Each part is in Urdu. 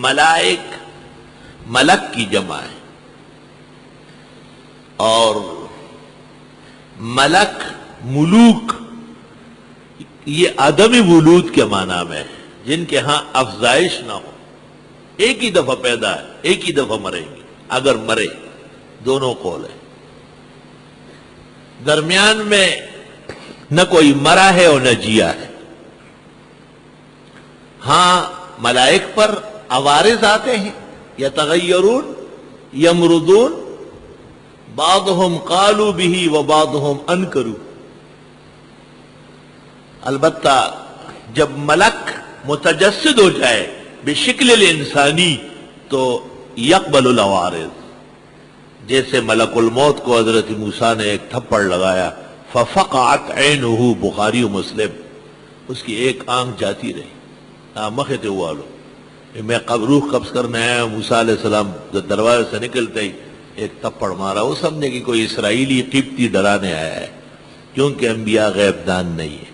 ملائک ملک کی جمع ہے، اور ملک ملوک یہ عدم ولود کے معنی میں ہے، جن کے ہاں افزائش نہ ہو، ایک ہی دفعہ پیدا ہے، ایک ہی دفعہ مریں گے اگر مرے، دونوں قول ہے۔ درمیان میں نہ کوئی مرا ہے اور نہ جیا ہے۔ ہاں ملائک پر عوارض آتے ہیں، یتغیرون یمردون، بعضهم قالوا به وبعضهم انکروا، البتہ جب ملک متجسد ہو جائے بشکل الانسانی تو یقبل العوارض، جیسے ملک الموت کو حضرت موسیٰ نے ایک تھپڑ لگایا، ففقعت عینہ، بخاری و مسلم، اس کی ایک آنکھ جاتی رہی۔ مختے ہوا لو، میں روح قبض کرنے آیا، موسیٰ علیہ السلام دروازے سے نکلتے ہی ایک تھپڑ مارا، وہ سمجھے کہ کوئی اسرائیلی قبطی ڈرانے آیا ہے، کیونکہ انبیاء غیب دان نہیں ہے۔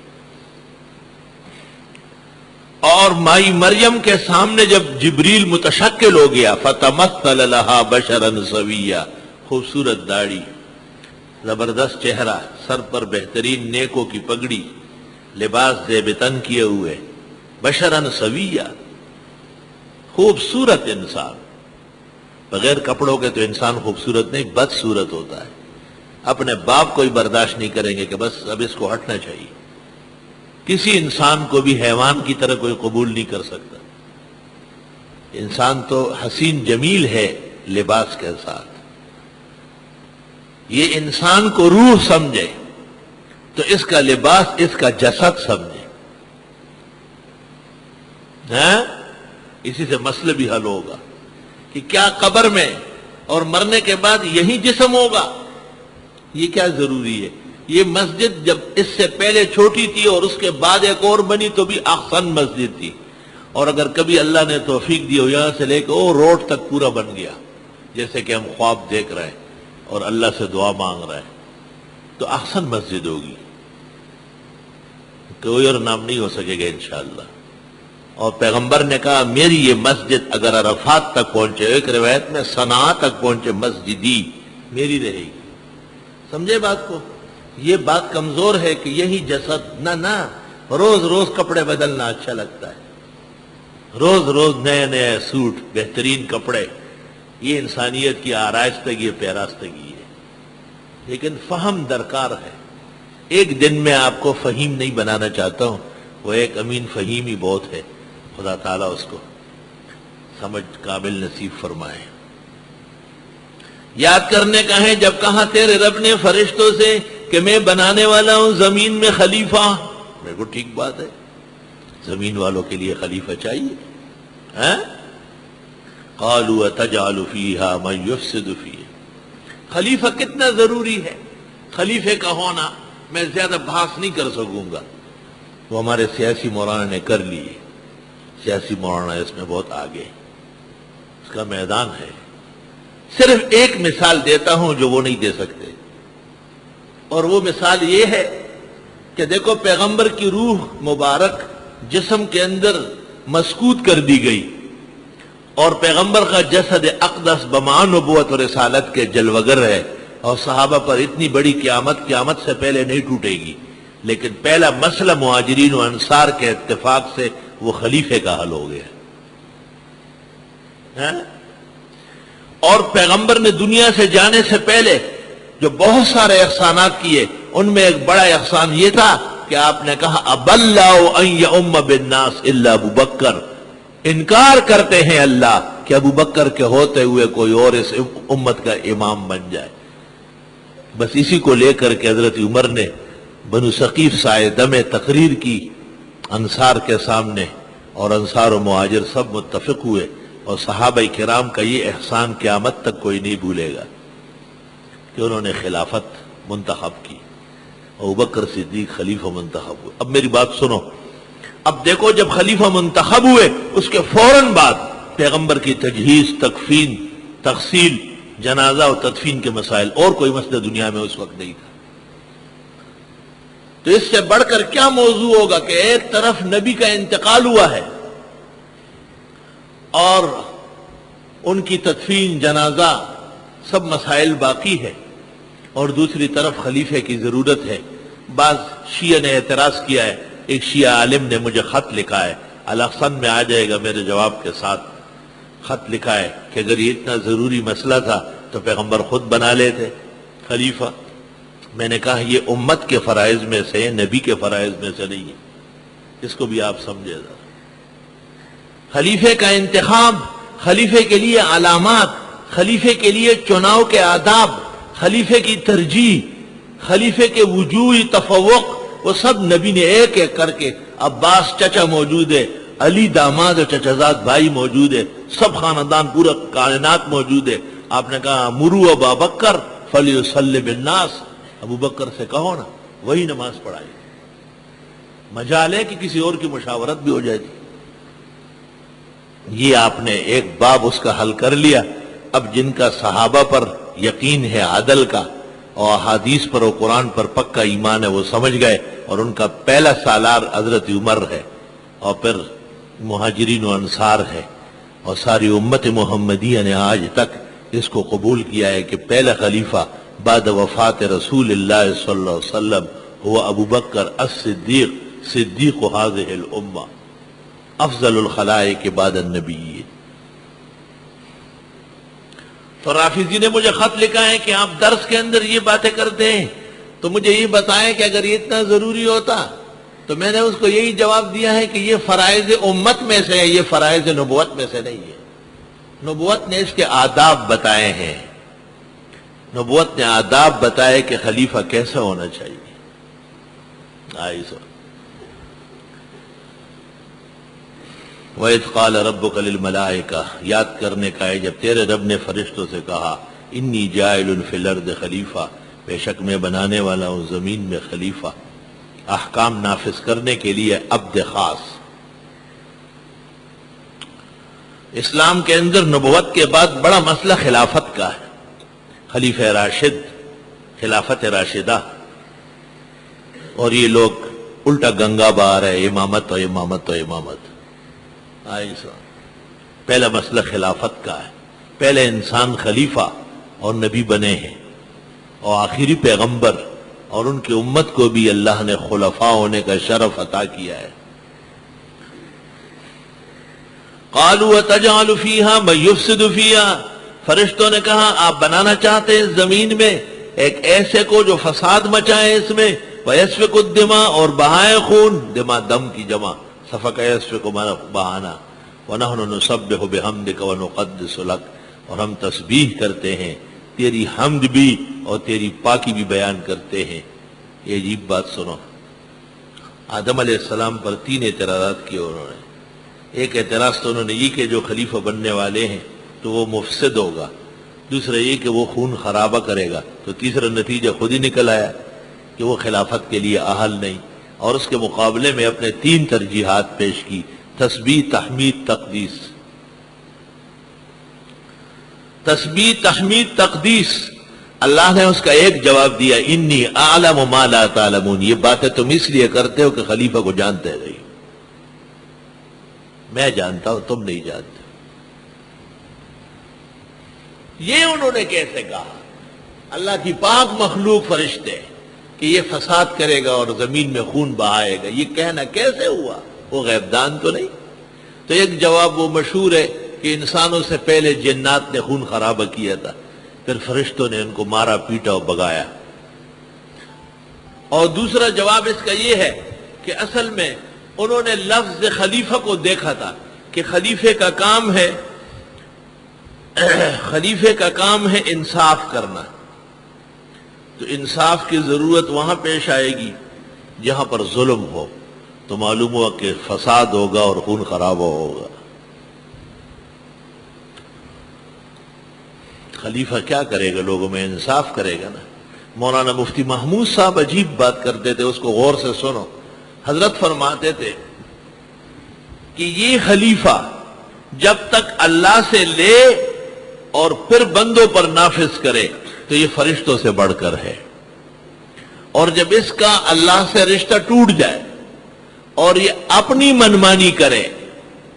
اور مائی مریم کے سامنے جب جبریل متشکل ہو گیا، فتمثل لها بشرا سویا، خوبصورت داڑھی، زبردست چہرہ، سر پر بہترین نیکوں کی پگڑی، لباس زیب تن کیے ہوئے، بشرا سویا، خوبصورت انسان۔ بغیر کپڑوں کے تو انسان خوبصورت نہیں، بدصورت ہوتا ہے۔ اپنے باپ کو ہی برداشت نہیں کریں گے کہ بس اب اس کو ہٹنا چاہیے۔ کسی انسان کو بھی حیوان کی طرح کوئی قبول نہیں کر سکتا۔ انسان تو حسین جمیل ہے لباس کے ساتھ۔ یہ انسان کو روح سمجھے تو اس کا لباس اس کا جسد سمجھے، اسی سے مسئلہ بھی حل ہوگا کہ کیا قبر میں اور مرنے کے بعد یہی جسم ہوگا، یہ کیا ضروری ہے؟ یہ مسجد جب اس سے پہلے چھوٹی تھی اور اس کے بعد ایک اور بنی تو بھی احسن مسجد تھی، اور اگر کبھی اللہ نے توفیق دی ہو یہاں سے لے کے وہ روڈ تک پورا بن گیا، جیسے کہ ہم خواب دیکھ رہے ہیں اور اللہ سے دعا مانگ رہے ہیں، تو احسن مسجد ہوگی، کوئی اور نام نہیں ہو سکے گا انشاءاللہ۔ اور پیغمبر نے کہا میری یہ مسجد اگر عرفات تک پہنچے، ایک روایت میں صنعاء تک پہنچے، مسجدی میری رہے گی۔ سمجھے بات کو؟ یہ بات کمزور ہے کہ یہی جسد، نہ روز روز کپڑے بدلنا اچھا لگتا ہے، روز روز نئے نئے سوٹ، بہترین کپڑے، یہ انسانیت کی آرائستگی پیراستگی ہے، لیکن فہم درکار ہے۔ ایک دن میں آپ کو فہیم نہیں بنانا چاہتا ہوں، وہ ایک امین فہیم ہی بہت ہے، خدا تعالیٰ اس کو سمجھ قابل نصیب فرمائے۔ یاد کرنے کا ہے جب کہا تیرے رب نے فرشتوں سے کہ میں بنانے والا ہوں زمین میں خلیفہ، میرے کو ٹھیک بات ہے، زمین والوں کے لیے خلیفہ چاہیے۔ قالوا اتجعل فیہا من یفسد فیہا، خلیفہ کتنا ضروری ہے، خلیفے کا ہونا میں زیادہ بحث نہیں کر سکوں گا، وہ ہمارے سیاسی مولانا نے کر لی، سیاسی مولانا اس میں بہت آگے، اس کا میدان ہے۔ صرف ایک مثال دیتا ہوں جو وہ نہیں دے سکتے، اور وہ مثال یہ ہے کہ دیکھو پیغمبر کی روح مبارک جسم کے اندر مسکوت کر دی گئی، اور پیغمبر کا جسد اقدس بما نبوت اور رسالت کے جلوگر ہے، اور صحابہ پر اتنی بڑی قیامت سے پہلے نہیں ٹوٹے گی، لیکن پہلا مسئلہ مہاجرین و انصار کے اتفاق سے وہ خلیفے کا حل ہو گیا۔ اور پیغمبر نے دنیا سے جانے سے پہلے جو بہت سارے احسانات کیے، ان میں ایک بڑا احسان یہ تھا کہ آپ نے کہا ابى اللہ ان یؤم بالناس الا ابو بکر، انکار کرتے ہیں اللہ کہ ابو بکر کے ہوتے ہوئے کوئی اور اس امت کا امام بن جائے۔ بس اسی کو لے کر کے حضرت عمر نے بنو ثقیف سائے دم تقریر کی انصار کے سامنے، اور انصار و مہاجر سب متفق ہوئے، اور صحابہ کرام کا یہ احسان قیامت تک کوئی نہیں بھولے گا کہ انہوں نے خلافت منتخب کی، ابوبکر صدیق خلیفہ منتخب ہوئے۔ اب میری بات سنو، اب دیکھو جب خلیفہ منتخب ہوئے اس کے فوراً بعد پیغمبر کی تجہیز، تکفین، تغسیل، جنازہ و تدفین کے مسائل، اور کوئی مسئلہ دنیا میں اس وقت نہیں تھا۔ تو اس سے بڑھ کر کیا موضوع ہوگا کہ ایک طرف نبی کا انتقال ہوا ہے، اور ان کی تدفین، جنازہ، سب مسائل باقی ہے، اور دوسری طرف خلیفے کی ضرورت ہے۔ بعض شیعہ نے اعتراض کیا ہے، ایک شیعہ عالم نے مجھے خط لکھا ہے، الاقصن میں آ جائے گا میرے جواب کے ساتھ، خط لکھا ہے کہ اگر یہ اتنا ضروری مسئلہ تھا تو پیغمبر خود بنا لیتے خلیفہ۔ میں نے کہا یہ امت کے فرائض میں سے، نبی کے فرائض میں سے نہیں ہے، اس کو بھی آپ سمجھے ذرا۔ خلیفے کا انتخاب، خلیفے کے لیے علامات، خلیفے کے لیے چناؤ کے آداب، خلیفے کی ترجیح، خلیفے کے وجوہی تفوق، وہ سب نبی نے ایک ایک کر کے، عباس چچا موجود ہے، علی داماد اور چچازاد بھائی موجود ہے، سب خاندان، پورا کائنات موجود ہے۔ آپ نے کہا مرو ابا بکر فلیصلی بالناس، ابو بکر سے کہو نا وہی نماز پڑھائے، مجال ہے کہ کسی اور کی مشاورت بھی ہو جائے گی۔ یہ آپ نے ایک باب اس کا حل کر لیا۔ اب جن کا صحابہ پر یقین ہے عدل کا، اور حدیث پر اور قرآن پر پکا ایمان ہے، وہ سمجھ گئے، اور ان کا پہلا سالار حضرت عمر ہے، اور پھر مہاجرین و انصار ہے، اور ساری امت محمدیہ نے آج تک اس کو قبول کیا ہے کہ پہلا خلیفہ بعد وفات رسول اللہ صلی اللہ علیہ وسلم ہوا ابو بکر الصدیق، صدیق هذه الامہ، افضل الخلائق بعد النبی۔ تو رافضی نے مجھے خط لکھا ہے کہ آپ درس کے اندر یہ باتیں کرتے ہیں، تو مجھے یہ بتائیں کہ اگر یہ اتنا ضروری ہوتا تو میں نے اس کو یہی جواب دیا ہے کہ یہ فرائض امت میں سے ہے، یہ فرائض نبوت میں سے نہیں ہے۔ نبوت نے اس کے آداب بتائے ہیں، نبوت نے آداب بتائے کہ خلیفہ کیسا ہونا چاہیے۔ وَإِذْ قَالَ رَبُّكَ لِلْمَلَائِكَةِ، یاد کرنے کا ہے جب تیرے رب نے فرشتوں سے کہا انی جاعل فی الارض خلیفہ، بے شک میں بنانے والا ہوں زمین میں خلیفہ، احکام نافذ کرنے کے لیے عبد خاص۔ اسلام کے اندر نبوت کے بعد بڑا مسئلہ خلافت کا ہے، خلیفہ راشد، خلافت راشدہ، اور یہ لوگ الٹا گنگا بہا رہے، امامت و امامت و امامت۔ پہلا مسئلہ خلافت کا ہے، پہلے انسان خلیفہ اور نبی بنے ہیں، اور آخری پیغمبر، اور ان کی امت کو بھی اللہ نے خلفاء ہونے کا شرف عطا کیا ہے۔ قالوا وتجعل فيها من يفسد فيها، فرشتوں نے کہا آپ بنانا چاہتے ہیں زمین میں ایک ایسے کو جو فساد مچائے اس میں، ويسفك الدماء، اور بہائے خون، دماء دم کی جمع، سفک يسفك بہانا، ونحن نسبح بحمدك ونقدس لك، اور ہم تسبیح کرتے ہیں، تیری حمد بھی اور تیری پاکی بھی بیان کرتے ہیں۔ یہ عجیب بات سنو، آدم علیہ السلام پر 3 اعتراضات کیے انہوں نے۔ ایک اعتراض تو انہوں نے یہ کہ جو خلیفہ بننے والے ہیں تو وہ مفسد ہوگا، دوسرا یہ کہ وہ خون خرابہ کرے گا، تو تیسرا نتیجہ خود ہی نکل آیا کہ وہ خلافت کے لیے اہل نہیں، اور اس کے مقابلے میں اپنے 3 ترجیحات پیش کی، تسبیح، تحمید، تقدیس۔ تسبیح، تحمید، تقدیس، اللہ نے اس کا ایک جواب دیا، انی اعلم ما لا تعلمون، یہ باتیں تم اس لیے کرتے ہو کہ خلیفہ کو جانتے نہیں، میں جانتا ہوں تم نہیں جانتے۔ یہ انہوں نے کیسے کہا؟ اللہ کی پاک مخلوق فرشتے کہ یہ فساد کرے گا اور زمین میں خون بہائے گا، یہ کہنا کیسے ہوا؟ وہ غیب دان تو نہیں؟ تو ایک جواب وہ مشہور ہے کہ انسانوں سے پہلے جنات نے خون خرابہ کیا تھا، پھر فرشتوں نے ان کو مارا، پیٹا اور بگایا۔ اور دوسرا جواب اس کا یہ ہے کہ اصل میں انہوں نے لفظ خلیفہ کو دیکھا تھا کہ خلیفے کا کام ہے، خلیفے کا کام ہے انصاف کرنا، تو انصاف کی ضرورت وہاں پیش آئے گی جہاں پر ظلم ہو، تو معلوم ہوا کہ فساد ہوگا اور خون خراب ہوگا۔ خلیفہ کیا کرے گا؟ لوگوں میں انصاف کرے گا نا۔ مولانا مفتی محمود صاحب عجیب بات کرتے تھے، اس کو غور سے سنو۔ حضرت فرماتے تھے کہ یہ خلیفہ جب تک اللہ سے لے اور پھر بندوں پر نافذ کرے تو یہ فرشتوں سے بڑھ کر ہے، اور جب اس کا اللہ سے رشتہ ٹوٹ جائے اور یہ اپنی منمانی کرے،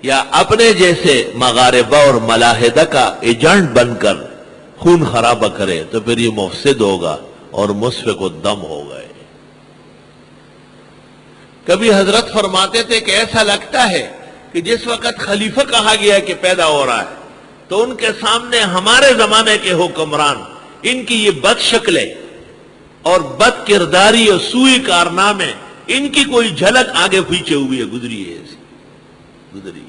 یا اپنے جیسے مغاربہ اور ملاحدہ کا ایجنٹ بن کر خون خرابہ کرے تو پھر یہ مفسد ہوگا اور مسفک الدم ہو گئے۔ کبھی حضرت فرماتے تھے کہ ایسا لگتا ہے کہ جس وقت خلیفہ کہا گیا کہ پیدا ہو رہا ہے تو ان کے سامنے ہمارے زمانے کے حکمران، ان کی یہ بد شکلیں اور بد کرداری اور سوئی کارنامے، ان کی کوئی جھلک آگے پیچھے ہوئی ہے، گزری ہے، گزری۔